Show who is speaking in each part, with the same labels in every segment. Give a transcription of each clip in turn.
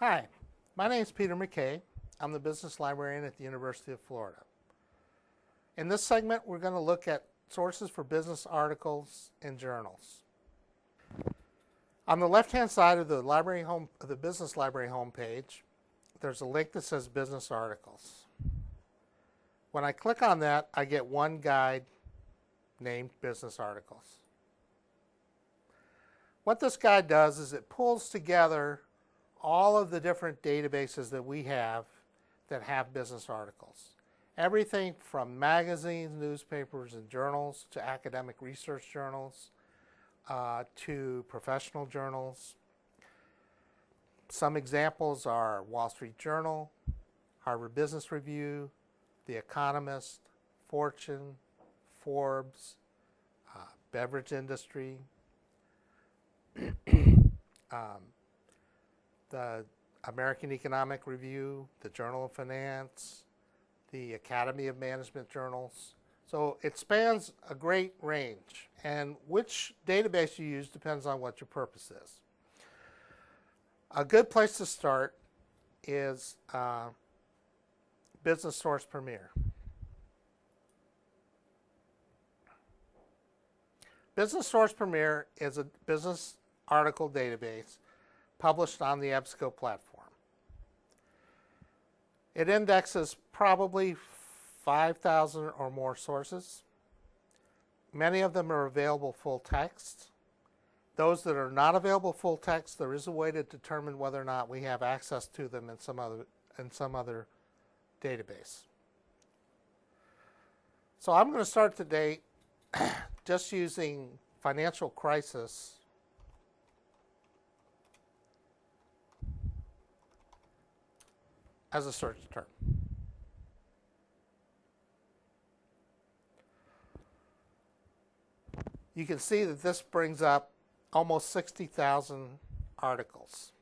Speaker 1: Hi, my name is Peter McKay. I'm the business librarian at the University of Florida. In this segment, we're going to look at sources for business articles and journals. On the left-hand side of the business library homepage, there's a link that says Business Articles. When I click on that, I get one guide named Business Articles. What this guide does is it pulls together all of the different databases that we have that have business articles. Everything from magazines, newspapers, and journals to academic research journals to professional journals. Some examples are Wall Street Journal, Harvard Business Review, The Economist, Fortune, Forbes, beverage industry, the American Economic Review, the Journal of Finance, the Academy of Management journals. So it spans a great range, and which database you use depends on what your purpose is. A good place to start is Business Source Premier. Business Source Premier is a business article database published on the EBSCO platform. It indexes probably 5,000 or more sources. Many of them are available full text. Those that are not available full text, there is a way to determine whether or not we have access to them in some other database. So I'm going to start today just using financial crisis as a search term. You can see that this brings up almost 60,000 articles.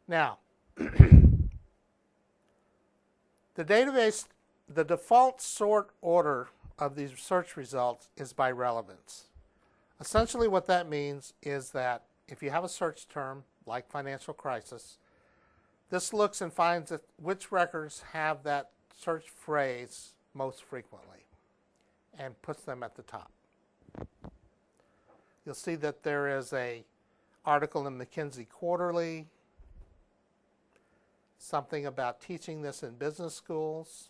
Speaker 1: Now, the default sort order of these search results is by relevance. Essentially what that means is that if you have a search term like financial crisis, this looks and finds which records have that search phrase most frequently and puts them at the top. You'll see that there is an article in McKinsey Quarterly, something about teaching this in business schools,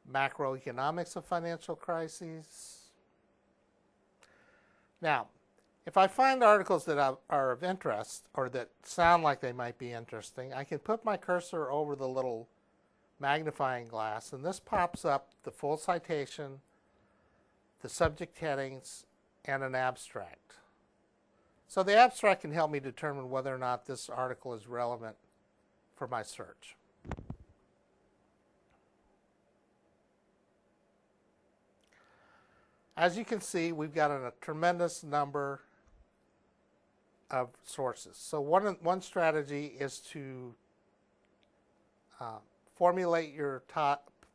Speaker 1: macroeconomics of financial crises. Now, if I find articles that are of interest or that sound like they might be interesting, I can put my cursor over the little magnifying glass, and this pops up the full citation, the subject headings, and an abstract. So the abstract can help me determine whether or not this article is relevant for my search. As you can see, we've got a tremendous number of sources. So one strategy is to formulate your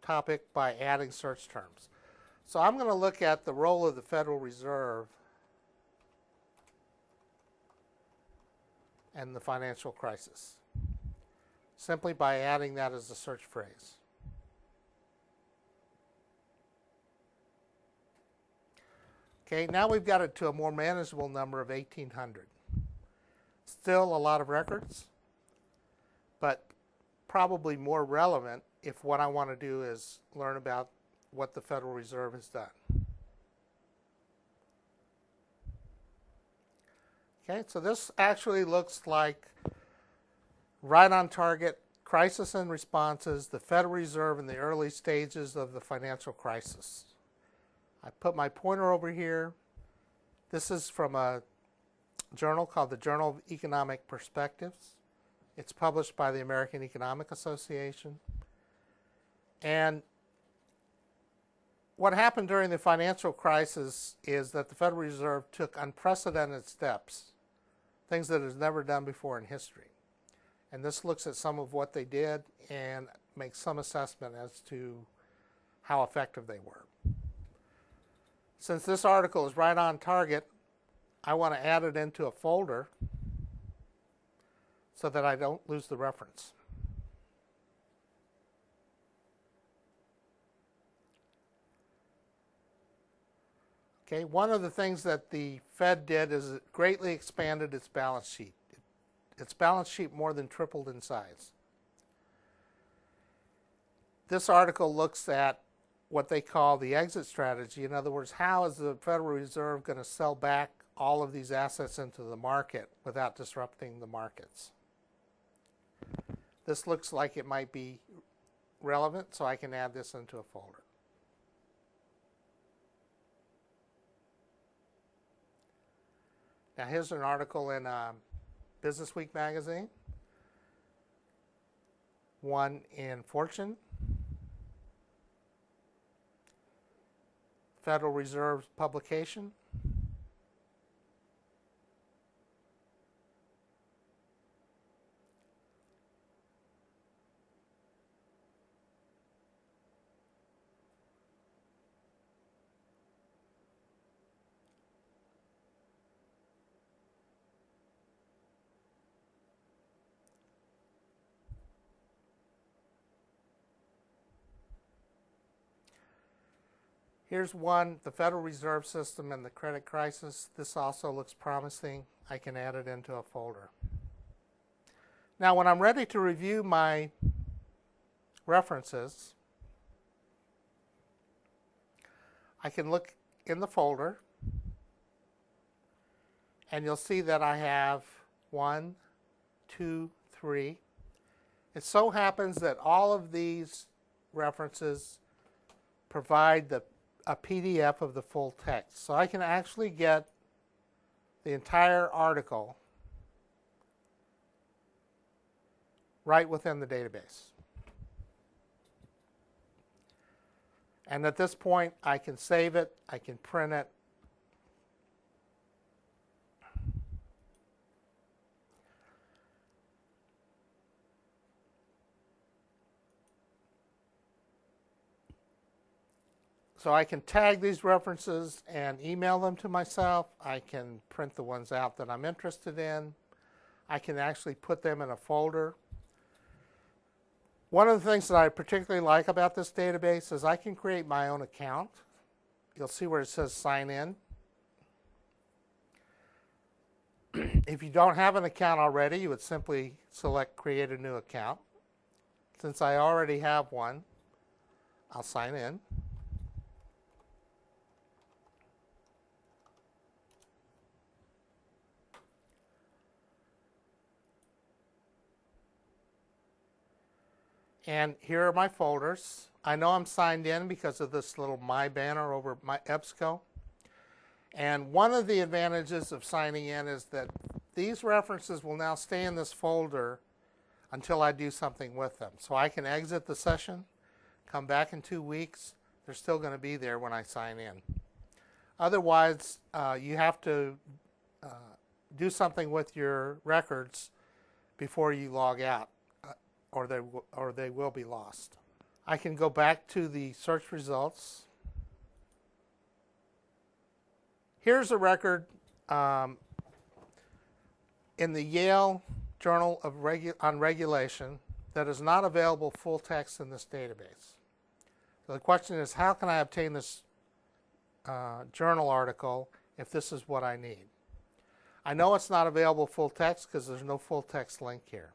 Speaker 1: topic by adding search terms. So I'm going to look at the role of the Federal Reserve and the financial crisis, simply by adding that as a search phrase. Okay, now we've got it to a more manageable number of 1,800. Still a lot of records, but probably more relevant if what I want to do is learn about what the Federal Reserve has done. Okay, so this actually looks like right on target, crisis and responses, the Federal Reserve in the early stages of the financial crisis. I put my pointer over here. This is from a journal called the Journal of Economic Perspectives. It's published by the American Economic Association. And what happened during the financial crisis is that the Federal Reserve took unprecedented steps, things that it has never done before in history. And this looks at some of what they did and makes some assessment as to how effective they were. Since this article is right on target, I want to add it into a folder so that I don't lose the reference. Okay, one of the things that the Fed did is it greatly expanded its balance sheet. Its balance sheet more than tripled in size. This article looks at what they call the exit strategy. In other words, how is the Federal Reserve going to sell back all of these assets into the market without disrupting the markets? This looks like it might be relevant, so I can add this into a folder. Now here's an article in Business Week magazine, one in Fortune, Federal Reserve publication, here's one, the Federal Reserve System and the credit crisis. This also looks promising. I can add it into a folder. Now, when I'm ready to review my references, I can look in the folder, and you'll see that I have 1, 2, 3. It so happens that all of these references provide a PDF of the full text. So I can actually get the entire article right within the database. And at this point, I can save it, I can print it. So I can tag these references and email them to myself. I can print the ones out that I'm interested in. I can actually put them in a folder. One of the things that I particularly like about this database is I can create my own account. You'll see where it says sign in. If you don't have an account already, you would simply select create a new account. Since I already have one, I'll sign in. And here are my folders. I know I'm signed in because of this little My banner over my EBSCO. And one of the advantages of signing in is that these references will now stay in this folder until I do something with them. So I can exit the session, come back in 2 weeks. They're still going to be there when I sign in. Otherwise, you have to do something with your records before you log out, or they will be lost. I can go back to the search results. Here's a record in the Yale Journal on Regulation that is not available full text in this database. So the question is, how can I obtain this journal article if this is what I need? I know it's not available full text because there's no full text link here.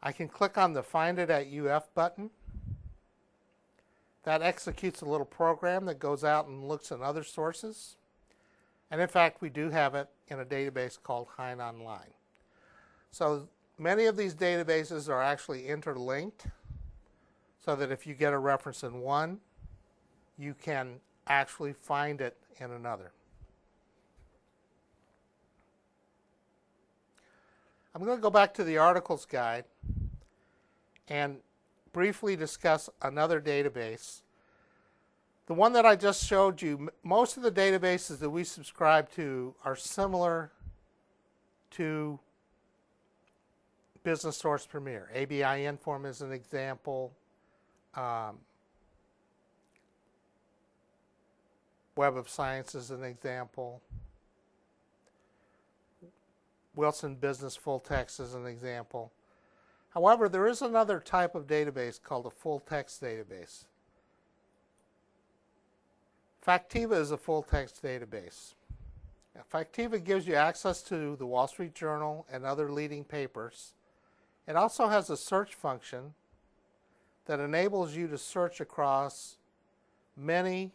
Speaker 1: I can click on the Find It at UF button. That executes a little program that goes out and looks at other sources. And in fact, we do have it in a database called Hein Online. So many of these databases are actually interlinked so that if you get a reference in one, you can actually find it in another. I'm going to go back to the articles guide and briefly discuss another database. The one that I just showed you, most of the databases that we subscribe to are similar to Business Source Premier. ABI Inform is an example. Web of Science is an example. Wilson Business Full Text is an example. However, there is another type of database called a full text database. Factiva is a full text database. Now, Factiva gives you access to the Wall Street Journal and other leading papers. It also has a search function that enables you to search across many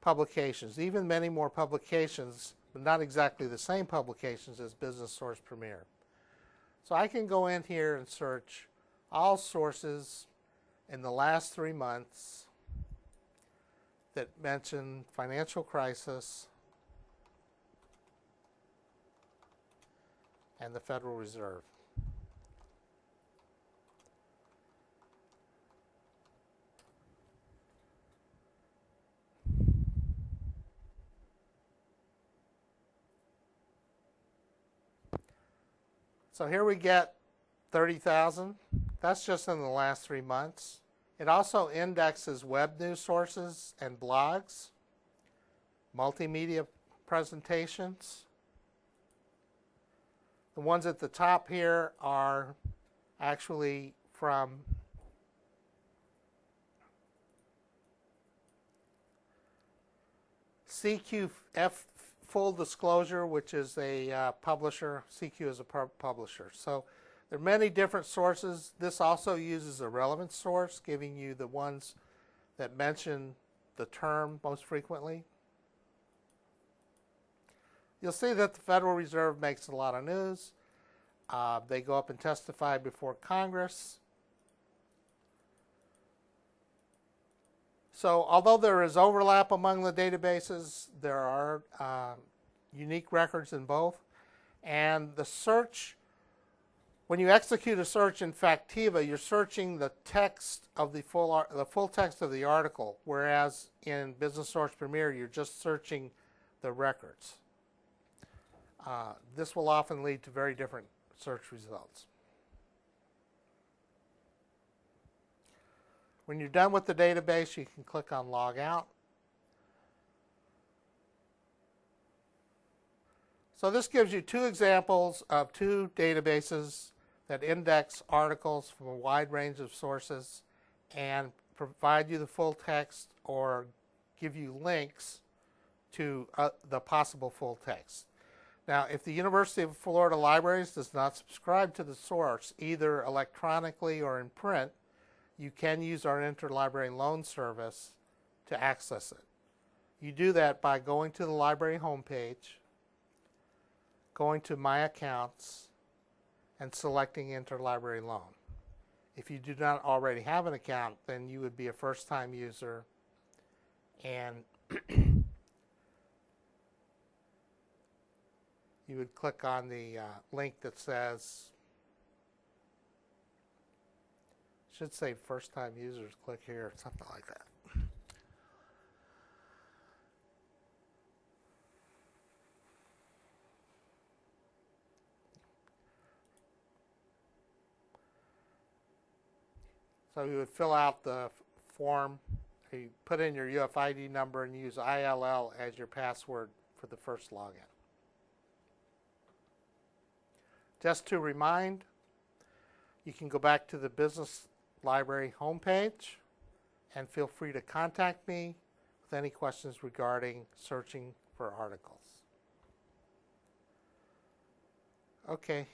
Speaker 1: publications, even many more publications, but not exactly the same publications as Business Source Premier. So I can go in here and search all sources in the last 3 months that mention financial crisis and the Federal Reserve. So here we get 30,000. That's just in the last 3 months. It also indexes web news sources and blogs, multimedia presentations. The ones at the top here are actually from CQF Full Disclosure, which is a publisher. CQ is a publisher. So there are many different sources. This also uses a relevant source, giving you the ones that mention the term most frequently. You'll see that the Federal Reserve makes a lot of news. They go up and testify before Congress. So although there is overlap among the databases, there are unique records in both. And the search, when you execute a search in Factiva, you're searching the text of the full text of the article, whereas in Business Source Premier, you're just searching the records. This will often lead to very different search results. When you're done with the database, you can click on Log Out. So this gives you 2 examples of 2 databases that index articles from a wide range of sources and provide you the full text or give you links to the possible full text. Now, if the University of Florida Libraries does not subscribe to the source, either electronically or in print, you can use our interlibrary loan service to access it. You do that by going to the library homepage, going to My Accounts, and selecting Interlibrary Loan. If you do not already have an account, then you would be a first-time user, and you would click on the link that says, should say first-time users, click here, something like that. So you would fill out the form, you put in your UFID number and use ILL as your password for the first login. Just to remind, you can go back to the Business Library homepage and feel free to contact me with any questions regarding searching for articles. Okay.